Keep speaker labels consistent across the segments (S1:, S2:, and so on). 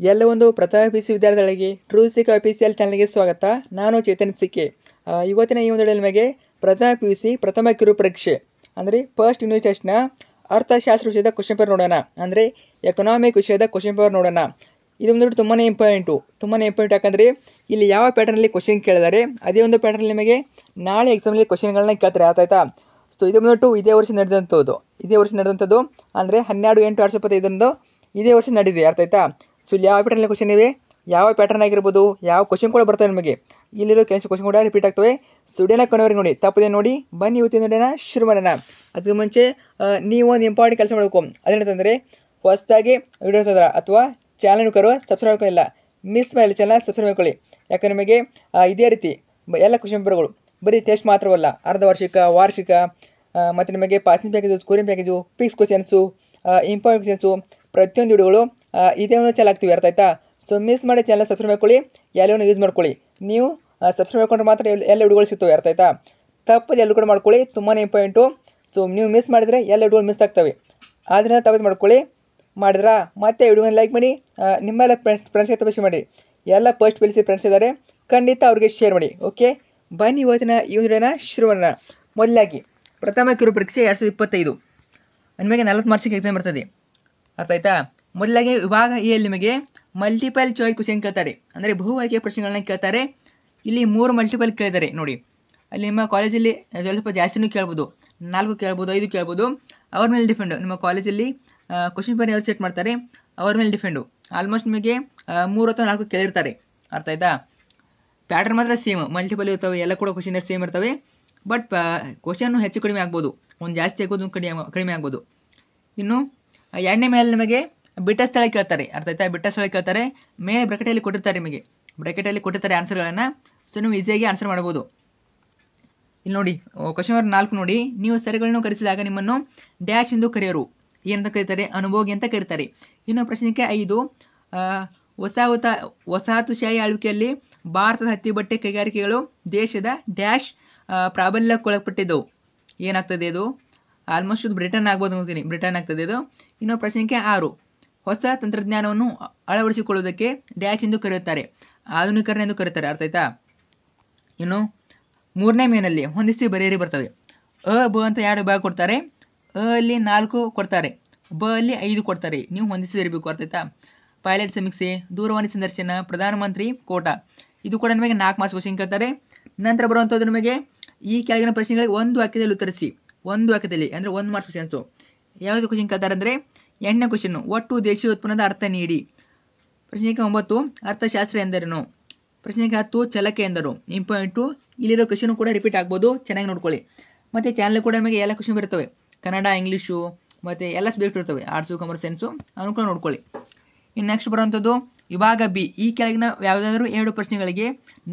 S1: ಎಲ್ಲ ಒಂದು ಪ್ರಥಮ PC ವಿದ್ಯಾರ್ಥಿಗಳಿಗೆ ಟ್ರೂಸಿಕ್ ಅಫಿಸಿಯಲ್ ಚಾನಲ್ಗೆ ಸ್ವಾಗತ. ನಾನು ಚೇತನ್ ಸಿಕ್ಕೆ. ಇವತ್ತಿನ ಈ ಒಂದು ನಿಮಗೆ ಪ್ರಥಮ PC ಪ್ರಥಮ ಕಿರು ಪರೀಕ್ಷೆ ಅಂದರೆ ಫಸ್ಟ್ ಯೂನಿಟ್ ಟೆಸ್ಟ್ನ ಅರ್ಥಶಾಸ್ತ್ರ ವಿಷಯದ ಕ್ವಶನ್ ಪೇಪರ್ ನೋಡೋಣ. ಅಂದರೆ ಎಕನಾಮಿಕ್ ವಿಷಯದ ಕ್ವಶನ್ ಪೇಪರ್ ನೋಡೋಣ. ಇದೊಂದು ತುಂಬಾ ಇಂಪಾರ್ಟೆಂಟ್ ಯಾಕಂದರೆ ಇಲ್ಲಿ ಯಾವ ಪ್ಯಾಟರ್ನಲ್ಲಿ ಕ್ವಶನ್ ಕೇಳಿದರೆ ಅದೇ ಒಂದು ಪ್ಯಾಟರ್ನ್ ನಿಮಗೆ ನಾಳೆ ಎಕ್ಸಾಮಲ್ಲಿ ಕ್ವಶನ್ಗಳನ್ನ ಕೇಳ್ತಾರೆ. ಆಯ್ತಾ? ಸೊ ಇದು ಬಂದ್ಬಿಟ್ಟು ಇದೇ ವರ್ಷ ನಡೆದಂಥದ್ದು ಅಂದರೆ 12/8/2025 ಇದೇ ವರ್ಷ ನಡೆದಿದೆ. ಅರ್ಥ ಆಯ್ತಾ? ಸೊ ಇಲ್ಲಿ ಯಾವ ಪ್ಯಾಟರ್ನಲ್ಲಿ ಕ್ವಶನ್ ಇವೆ, ಯಾವ ಪ್ಯಾಟರ್ನ್ ಆಗಿರ್ಬೋದು, ಯಾವ ಕ್ವಶನ್ ಕೂಡ ಬರ್ತವೆ ನಿಮಗೆ. ಇಲ್ಲಿರೋ ಕೆಲಸ ಕ್ವಶನ್ ಕೂಡ ರಿಪೀಟ್ ಆಗ್ತವೆ. ಸ್ಟುಡಿಯೋನ ಕೊನೆವರೆಗೆ ನೋಡಿ, ತಪ್ಪದೆ ನೋಡಿ. ಬನ್ನಿ ಇವತ್ತಿನ ನೋಡೋಣ, ಶುರು ಮಾಡೋಣ. ಅದಕ್ಕೆ ಮುಂಚೆ ನೀವು ಒಂದು ಇಂಪಾರ್ಟೆಂಟ್ ಕೆಲಸ ಮಾಡಬೇಕು. ಅದೇನಂತಂದರೆ ಹೊಸದಾಗಿ ವಿಡಿಯೋಸ್ ಅದರ ಅಥವಾ ಚಾನಲ್ ಸಬ್ಸ್ಕ್ರೈಬ್ ಇಲ್ಲ, ಮಿಸ್ ಮಾಡಿ ಚಾನಲ್ ಸಬ್ಸ್ಕ್ರೈಬ್ ಮಾಡ್ಕೊಳ್ಳಿ. ಯಾಕಂದರೆ ನಿಮಗೆ ಇದೇ ರೀತಿ ಎಲ್ಲ ಕ್ವಶನ್ ಪೇಪರ್ಗಳು ಬರೀ ಟೆಸ್ಟ್ ಮಾತ್ರವಲ್ಲ, ಅರ್ಧ ವಾರ್ಷಿಕ ಮತ್ತು ನಿಮಗೆ passing package, scoring package, fix questions, important questions ಪ್ರತಿಯೊಂದು ವಿಡಿಯೋಗಳು ಇದೇ ಒಂದು ಚಾನಲ್ ಆಗ್ತೀವಿ. ಅರ್ಥ ಆಯ್ತಾ? ಸೊ ಮಿಸ್ ಮಾಡಿ ಚಾನಲ್ ಸಬ್ಸ್ಕ್ರೈಬ್ ಮಾಡ್ಕೊಳ್ಳಿ, ಎಲ್ಲವನ್ನು ಯೂಸ್ ಮಾಡ್ಕೊಳ್ಳಿ. ನೀವು ಸಬ್ಸ್ಕ್ರೈಬ್ ಮಾಡ್ಕೊಂಡ್ರೆ ಮಾತ್ರ ಎಲ್ಲ ವಿಡಿಯೋಗಳು ಸಿಗ್ತವೆ. ಅರ್ಥ ಆಯ್ತಾ? ತಪ್ಪದೆ ಎಲ್ಲರೂ ಕೂಡ ಮಾಡ್ಕೊಳ್ಳಿ, ತುಂಬಾ ಇಂಪಾರ್ಟೆಂಟು. ಸೊ ನೀವು ಮಿಸ್ ಮಾಡಿದರೆ ಎಲ್ಲ ವಿಡಿಯೋಗಳು ಮಿಸ್ ಆಗ್ತವೆ. ಆದ್ದರಿಂದ ತಪ್ಪದೆ ಮಾಡ್ಕೊಳ್ಳಿ. ಮಾಡಿದ್ರಾ ಮತ್ತೆ ವಿಡಿಯೋನ ಲೈಕ್ ಮಾಡಿ, ನಿಮ್ಮೆಲ್ಲ ಫ್ರೆಂಡ್ಸ್ಗೆ ತಪ್ಪಿಸಿ ಮಾಡಿ. ಎಲ್ಲ ಫಸ್ಟ್ PLC ಫ್ರೆಂಡ್ಸ್ ಇದ್ದಾರೆ, ಖಂಡಿತ ಅವ್ರಿಗೆ ಶೇರ್ ಮಾಡಿ. ಓಕೆ, ಬನ್ನಿ ಇವತ್ತಿನ ಈ ವಿಡಿಯೋನ ಶುರು ಮಾಡೋಣ. ಮೊದಲಾಗಿ ಪ್ರಥಮ ಕಿರು ಪರೀಕ್ಷೆ 2025 ನಿಮಗೆ 40 ಮಾರ್ಕ್ಸಿಗೆ ಎಕ್ಸಾಮ್ ಬರ್ತದೆ. ಅರ್ಥ ಆಯ್ತಾ? ಮೊದಲಾಗಿ ವಿಭಾಗ ಎಲ್ಲಿ ನಿಮಗೆ ಮಲ್ಟಿಪಲ್ ಚಾಯ್ಸ್ ಕ್ವಶನ್ ಕೇಳ್ತಾರೆ, ಅಂದರೆ ಬಹು ಆಯ್ಕೆಯ ಪ್ರಶ್ನೆಗಳನ್ನ ಕೇಳ್ತಾರೆ. ಇಲ್ಲಿ 3 ಮಲ್ಟಿಪಲ್ ಕೇಳಿದ್ದಾರೆ ನೋಡಿ. ಅಲ್ಲಿ ನಿಮ್ಮ ಕಾಲೇಜಲ್ಲಿ ಸ್ವಲ್ಪ ಜಾಸ್ತಿನೂ ಕೇಳ್ಬೋದು, 4 ಕೇಳ್ಬೋದು, 5 ಕೇಳ್ಬೋದು. ಅವ್ರ ಮೇಲೆ ಡಿಪೆಂಡು. ನಿಮ್ಮ ಕಾಲೇಜಲ್ಲಿ ಕ್ವಶನ್ ಪೇಪರ್ ಯಾರು ಸೆಟ್ ಮಾಡ್ತಾರೆ ಅವ್ರ ಮೇಲೆ ಡಿಪೆಂಡು. ಆಲ್ಮೋಸ್ಟ್ ನಿಮಗೆ 3 ಅಥವಾ 4 ಕೇಳಿರ್ತಾರೆ. ಅರ್ಥ ಆಯ್ತಾ? ಪ್ಯಾಟರ್ನ್ ಮಾತ್ರ ಸೇಮ್, ಮಲ್ಟಿಪಲ್ ಇರ್ತವೆ, ಎಲ್ಲ ಕೂಡ ಕ್ವಶನ್ ಸೇಮ್ ಇರ್ತವೆ. ಬಟ್ ಕ್ವಶನ್ನು ಹೆಚ್ಚು ಕಡಿಮೆ ಆಗ್ಬೋದು, ಒಂದು ಜಾಸ್ತಿ ಆಗ್ಬೋದು, ಒಂದು ಕಡಿಮೆ ಆಗ್ಬೋದು. ಇನ್ನು ಎರಡನೇ ಮೇಲೆ ನಿಮಗೆ ಬಿಟ್ಟ ಸ್ಥಳ ಕೇಳ್ತಾರೆ. ಅರ್ಥ ಆಯ್ತಾ? ಬಿಟ್ಟ ಸ್ಥಳ ಕೇಳ್ತಾರೆ, ಮೇಲೆ ಬ್ರಾಕೆಟಲ್ಲಿ ಕೊಟ್ಟಿರ್ತಾರೆ ಆನ್ಸರ್ಗಳನ್ನು. ಸೊ ನೀವು ಈಸಿಯಾಗಿ ಆನ್ಸರ್ ಮಾಡ್ಬೋದು. ಇಲ್ಲಿ ನೋಡಿ ಕ್ವಶನ್ ನಂಬರ್ 4 ನೋಡಿ. ನೀವು ಸರಿಗಳನ್ನು ಕರೆಸಿದಾಗ ನಿಮ್ಮನ್ನು ಡ್ಯಾಶ್ ಎಂದು ಕರೆಯೋರು ಏನಂತ ಕರೀತಾರೆ? ಅನುಭೋಗಿ ಅಂತ ಕರೀತಾರೆ. ಇನ್ನು ಪ್ರಶ್ನೆ 5, ವಸಾಹತುಶಾಹಿ ಆಳ್ವಿಕೆಯಲ್ಲಿ ಭಾರತದ ಹತ್ತಿ ಬಟ್ಟೆ ಕೈಗಾರಿಕೆಗಳು ದೇಶದ ಡ್ಯಾಶ್ ಪ್ರಾಬಲ್ಯಕ್ಕೊಳಪಟ್ಟಿದ್ದವು. ಏನಾಗ್ತದೆ ಇದು? ಆಲ್ಮೋಸ್ಟ್ ಇದು ಬ್ರಿಟನ್ ಆಗ್ಬೋದು ಅಂತೀನಿ, ಬ್ರಿಟನ್ ಆಗ್ತದೆ ಇದು. ಇನ್ನು ಪ್ರಶ್ನೆ 6, ಹೊಸ ತಂತ್ರಜ್ಞಾನವನ್ನು ಅಳವಡಿಸಿಕೊಳ್ಳುವುದಕ್ಕೆ ಡ್ಯಾಶ್ ಎಂದು ಕರೆಯುತ್ತಾರೆ, ಆಧುನೀಕರಣ ಎಂದು ಕರೀತಾರೆ. ಅರ್ಥ ಆಯ್ತಾ? ಇನ್ನು 3ನೇ ಮೇನಲ್ಲಿ ಹೊಂದಿಸಿ ಬರೆಯರಿ ಬರ್ತವೆ. ಬ ಅಂತ 2 ಭಾಗ ಕೊಡ್ತಾರೆ, ಅಲ್ಲಿ 4 ಕೊಡ್ತಾರೆ, ಬ ಅಲ್ಲಿ 5 ಕೊಡ್ತಾರೆ. ನೀವು ಹೊಂದಿಸಿ ಬರೀಬೇಕು. ಅರ್ಥ ಆಯ್ತಾ? ಪೈಲಟ್ ಸಮೀಕ್ಷೆ, ದೂರವಾಣಿ ಸಂದರ್ಶನ, ಪ್ರಧಾನಮಂತ್ರಿ ಕೋಟ, ಇದು ಕೂಡ ನಿಮಗೆ 4 ಮಾರ್ಕ್ಸ್ ಕ್ವಶನ್ ಕೇಳ್ತಾರೆ. ನಂತರ ಬರುವಂಥದ್ದು ನಿಮಗೆ ಈ ಕೆಳಗಿನ ಪ್ರಶ್ನೆಗಳಿಗೆ 1 ವಾಕ್ಯದಲ್ಲಿ ಉತ್ತರಿಸಿ. 1 ವಾಕ್ಯದಲ್ಲಿ ಅಂದರೆ 1 ಮಾರ್ಕ್ಸ್ ಕ್ವಶನ್ಸು. ಯಾವುದು ಕ್ವಶನ್ ಕೇಳ್ತಾರೆ ಅಂದರೆ 8ನೇ ಕ್ವಶನ್ನು, ಒಟ್ಟು ದೇಶೀಯ ಉತ್ಪನ್ನದ ಅರ್ಥ ನೀಡಿ. ಪ್ರಶ್ನೆ 9, ಅರ್ಥಶಾಸ್ತ್ರ ಎಂದರೇನು? ಪ್ರಶ್ನೆ 10, ಚಲಕೆ ಎಂದರು. ಇಂಪಾರ್ಟೆಂಟು. ಇಲ್ಲಿರೋ ಕ್ವಶನು ಕೂಡ ರಿಪೀಟ್ ಆಗ್ಬೋದು, ಚೆನ್ನಾಗಿ ನೋಡ್ಕೊಳ್ಳಿ. ಮತ್ತು ಚಾನಲ್ ಕೂಡ ನಿಮಗೆ ಎಲ್ಲ ಕ್ವಶನ್ ಬರ್ತವೆ, ಕನ್ನಡ, ಇಂಗ್ಲೀಷು ಮತ್ತು ಎಲ್ಲ ಸಬ್ಜೆಕ್ಟ್ ಇರ್ತವೆ, ಆರ್ಟ್ಸು, ಕಾಮರ್ಸ್, ಸೈನ್ಸು, ಅದನ್ನು ಕೂಡ ನೋಡ್ಕೊಳ್ಳಿ. ಇನ್ನು ನೆಕ್ಸ್ಟ್ ಬರುವಂಥದ್ದು ವಿಭಾಗ ಬಿ. ಈ ಕೆಳಗಿನ ಯಾವುದಾದ್ರೂ 2 ಪ್ರಶ್ನೆಗಳಿಗೆ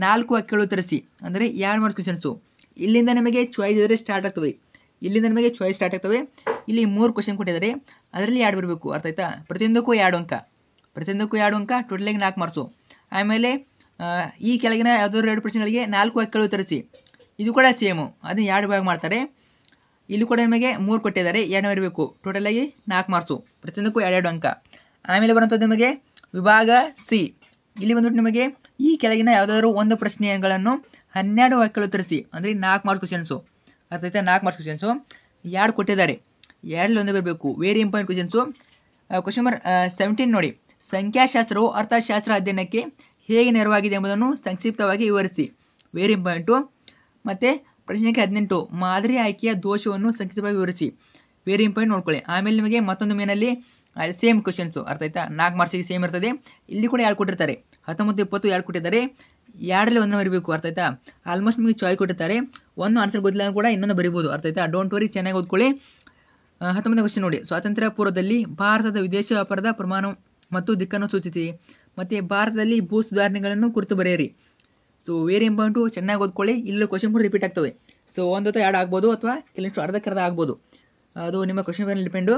S1: 4 ವಾಕ್ಯಗಳು ಉತ್ತರಿಸಿ, ಅಂದರೆ 2 ಮಾರ್ಕ್ಸ್ ಕ್ವಶನ್ಸು. ಇಲ್ಲಿಂದ ನಿಮಗೆ ಚಾಯ್ಸ್ ಇದ್ದರೆ ಸ್ಟಾರ್ಟ್ ಆಗ್ತವೆ. ಇಲ್ಲಿ 3 ಕ್ವಶನ್ ಕೊಟ್ಟಿದ್ದಾರೆ, ಅದರಲ್ಲಿ 2 ಬರಬೇಕು. ಅರ್ಥ ಆಯ್ತಾ? ಪ್ರತಿಯೊಂದಕ್ಕೂ 2 ಅಂಕ, ಟೋಟಲಾಗಿ 4 ಮಾರ್ಕ್ಸು. ಆಮೇಲೆ ಈ ಕೆಳಗಿನ ಯಾವುದಾದ್ರು 2 ಪ್ರಶ್ನೆಗಳಿಗೆ 4 ವಾಕ್ಯಗಳು ಉತ್ತರಿಸಿ. ಇದು ಕೂಡ ಸೇಮು, ಅದನ್ನು 2 ಭಾಗ ಮಾಡ್ತಾರೆ. ಇಲ್ಲಿ ಕೂಡ ನಿಮಗೆ 3 ಕೊಟ್ಟಿದ್ದಾರೆ, 2 ಬರಬೇಕು, ಟೋಟಲಾಗಿ 4 ಮಾರ್ಕ್ಸು, ಪ್ರತಿಯೊಂದಕ್ಕೂ 2 ಅಂಕ. ಆಮೇಲೆ ಬರುವಂಥದ್ದು ನಿಮಗೆ ವಿಭಾಗ ಸಿ. ಇಲ್ಲಿ ಬಂದ್ಬಿಟ್ಟು ನಿಮಗೆ ಈ ಕೆಳಗಿನ ಯಾವುದಾದ್ರೂ 1 ಪ್ರಶ್ನೆಗಳನ್ನು 12 ವಾಕ್ಯಗಳು ಉತ್ತರಿಸಿ, ಅಂದರೆ 4 ಮಾರ್ಕ್ಸ್ ಕ್ವಶನ್ಸು. ಅರ್ಥ ಆಯ್ತಾ? 4 ಮಾರ್ಕ್ಸ್ ಕ್ವಶನ್ಸು 2 ಕೊಟ್ಟಿದ್ದಾರೆ, 2 ಒಂದೇ ಬರಬೇಕು. Very important questions. Question number 17 ನೋಡಿ. ಸಂಖ್ಯಾಶಾಸ್ತ್ರವು ಅರ್ಥಶಾಸ್ತ್ರ ಅಧ್ಯಯನಕ್ಕೆ ಹೇಗೆ ನೆರವಾಗಿದೆ ಎಂಬುದನ್ನು ಸಂಕ್ಷಿಪ್ತವಾಗಿ ವಿವರಿಸಿ. Very important. ಮತ್ತು ಪ್ರಶ್ನೆ 18, ಮಾದರಿ ಆಯ್ಕೆಯ ದೋಷವನ್ನು ಸಂಕ್ಷಿಪ್ತವಾಗಿ ವಿವರಿಸಿ. ವೆರಿ ಇಂಪಾರ್ಟೆಂಟ್ ನೋಡ್ಕೊಳ್ಳಿ. ಆಮೇಲೆ ನಿಮಗೆ ಮತ್ತೊಂದು ಮೇನಲ್ಲಿ ಸೇಮ್ ಕ್ವಶನ್ಸು. ಅರ್ಥ ಆಯ್ತಾ? 4 ಮಾರ್ಕ್ಸಿಗೆ ಸೇಮ್ ಇರ್ತದೆ. ಇಲ್ಲಿ ಕೂಡ 2 ಕೊಟ್ಟಿರ್ತಾರೆ, 19, 20 2 ಕೊಟ್ಟಿದ್ದಾರೆ, 2ರಲ್ಲಿ 1 ಬರೀಬೇಕು. ಅರ್ಥ ಆಯ್ತಾ? ಆಲ್ಮೋಸ್ಟ್ ನಿಮಗೆ ಚಾಯ್ಸ್ ಕೊಟ್ಟಿರ್ತಾರೆ, 1 ಆನ್ಸರ್ ಗೊತ್ತಿಲ್ಲ ಕೂಡ ಇನ್ನೊಂದು ಬರೀಬೋದು. ಅರ್ಥ ಆಯ್ತಾ? ಡೋಂಟ್ ವರಿ, ಚೆನ್ನಾಗಿ ಓದ್ಕೊಳ್ಳಿ. 19ನೇ ಕ್ವಶನ್ ನೋಡಿ. ಸ್ವಾತಂತ್ರ್ಯ ಪೂರ್ವದಲ್ಲಿ ಭಾರತದ ವಿದೇಶ ವ್ಯಾಪಾರದ ಪ್ರಮಾಣ ಮತ್ತು ದಿಕ್ಕನ್ನು ಸೂಚಿಸಿ. ಮತ್ತು ಭಾರತದಲ್ಲಿ ಭೂ ಸುಧಾರಣೆಗಳನ್ನು ಕುರಿತು ಬರೆಯಿರಿ. ಸೊ ವೆರಿ ಇಂಪಾರ್ಟೆಂಟು, ಚೆನ್ನಾಗಿ ಓದ್ಕೊಳ್ಳಿ. ಇಲ್ಲೂ ಕ್ವಶನ್ ಕೂಡ ರಿಪೀಟ್ ಆಗ್ತವೆ. ಸೊ 1 ಅಥವಾ 2 ಆಗ್ಬೋದು, ಅಥವಾ ಕೆಲವಷ್ಟು ಅರ್ಧ ಆಗ್ಬೋದು, ಅದು ನಿಮ್ಮ ಕ್ವಶನ್ ಪೇಪರ್ ಡಿಪೆಂಡು.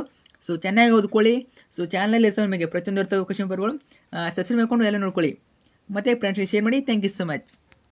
S1: ಸೊ ಚೆನ್ನಾಗಿ ಓದ್ಕೊಳ್ಳಿ. ಸೊ ಚಾನಲಲ್ಲಿ ಇರ್ತವೆ ನಿಮಗೆ ಪ್ರತಿಯೊಂದು ಇರ್ತವೆ ಕ್ವಶನ್ ಪೇಪರ್ಗಳು. ಸಬ್ಸ್ಕ್ರೈಬ್ ಮಾಡ್ಕೊಂಡು ಎಲ್ಲ ನೋಡ್ಕೊಳ್ಳಿ. ಮತ್ತು ಫ್ರೆಂಡ್ಸ್ಗೆ ಶೇರ್ ಮಾಡಿ. Thank you so much.